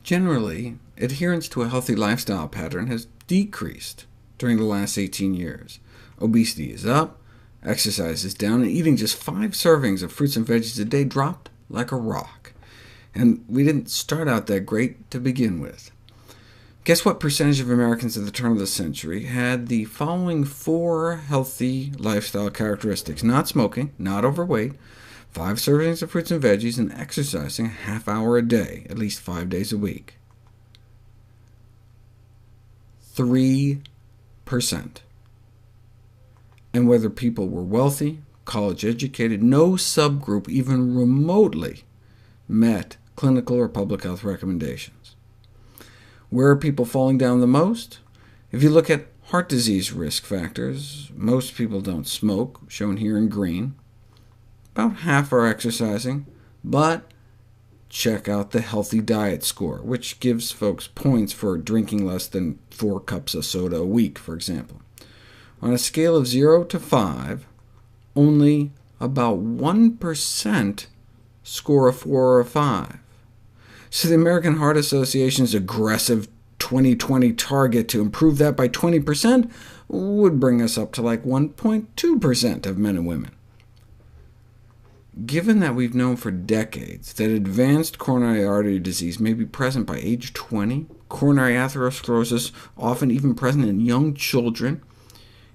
Generally, adherence to a healthy lifestyle pattern has decreased during the last 18 years. Obesity is up, exercise is down, and eating just 5 servings of fruits and veggies a day dropped like a rock. And we didn't start out that great to begin with. Guess what percentage of Americans at the turn of the century had the following 4 healthy lifestyle characteristics: not smoking, not overweight, 5 servings of fruits and veggies, and exercising a half hour a day, at least 5 days a week? 3%. And whether people were wealthy, college-educated, no subgroup even remotely met clinical or public health recommendations. Where are people falling down the most? If you look at heart disease risk factors, most people don't smoke, shown here in green. About half are exercising, but check out the healthy diet score, which gives folks points for drinking less than 4 cups of soda a week, for example. On a scale of 0 to 5, only about 1% score a 4 or a 5. So the American Heart Association's aggressive 2020 target to improve that by 20% would bring us up to like 1.2% of men and women. Given that we've known for decades that advanced coronary artery disease may be present by age 20, coronary atherosclerosis often even present in young children,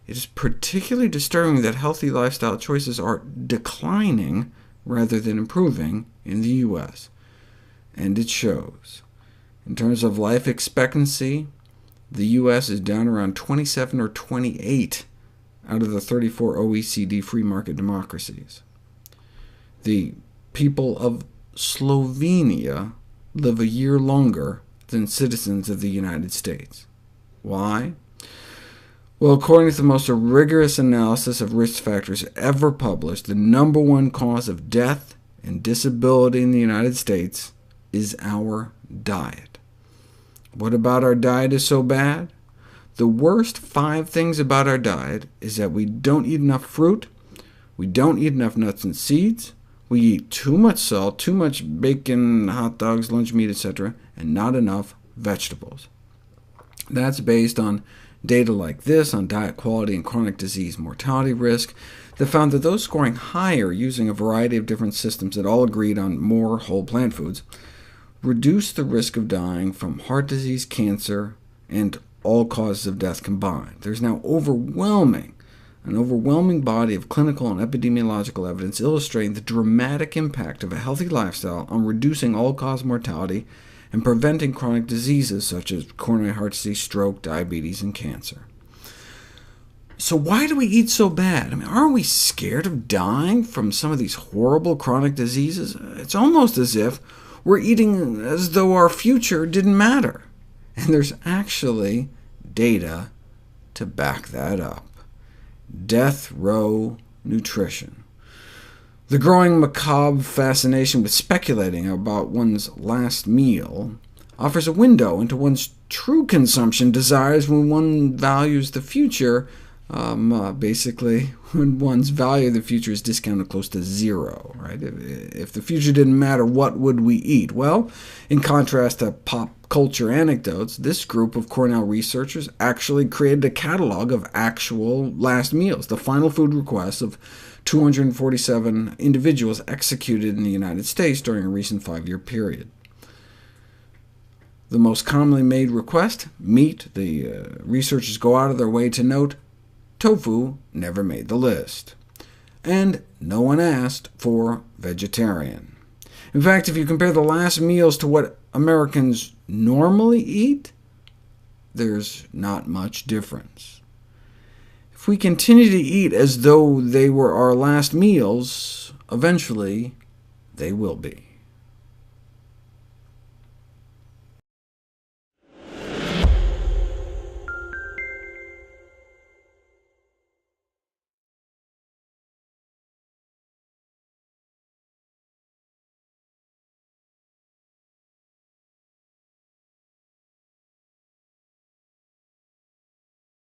it is particularly disturbing that healthy lifestyle choices are declining rather than improving in the U.S., and it shows. In terms of life expectancy, the U.S. is down around 27 or 28 out of the 34 OECD free market democracies. The people of Slovenia live a year longer than citizens of the United States. Why? Well, according to the most rigorous analysis of risk factors ever published, the #1 cause of death and disability in the United States is our diet. What about our diet is so bad? The worst 5 things about our diet is that we don't eat enough fruit, we don't eat enough nuts and seeds, we eat too much salt, too much bacon, hot dogs, lunch meat, etc., and not enough vegetables. That's based on data like this on diet quality and chronic disease mortality risk that found that those scoring higher using a variety of different systems that all agreed on more whole plant foods reduced the risk of dying from heart disease, cancer, and all causes of death combined. There's now an overwhelming body of clinical and epidemiological evidence illustrating the dramatic impact of a healthy lifestyle on reducing all-cause mortality and preventing chronic diseases such as coronary heart disease, stroke, diabetes, and cancer. So why do we eat so bad? Aren't we scared of dying from some of these horrible chronic diseases? It's almost as if we're eating as though our future didn't matter. And there's actually data to back that up. Death row nutrition. The growing macabre fascination with speculating about one's last meal offers a window into one's true consumption desires when one values the future, basically when one's value of the future is discounted close to 0. Right? If the future didn't matter, what would we eat? Well, in contrast to pop culture anecdotes, this group of Cornell researchers actually created a catalog of actual last meals, the final food requests of 247 individuals executed in the United States during a recent 5-year period. The most commonly made request, meat. The researchers go out of their way to note, tofu never made the list. And no one asked for vegetarian. In fact, if you compare the last meals to what Americans normally eat, there's not much difference. If we continue to eat as though they were our last meals, eventually they will be.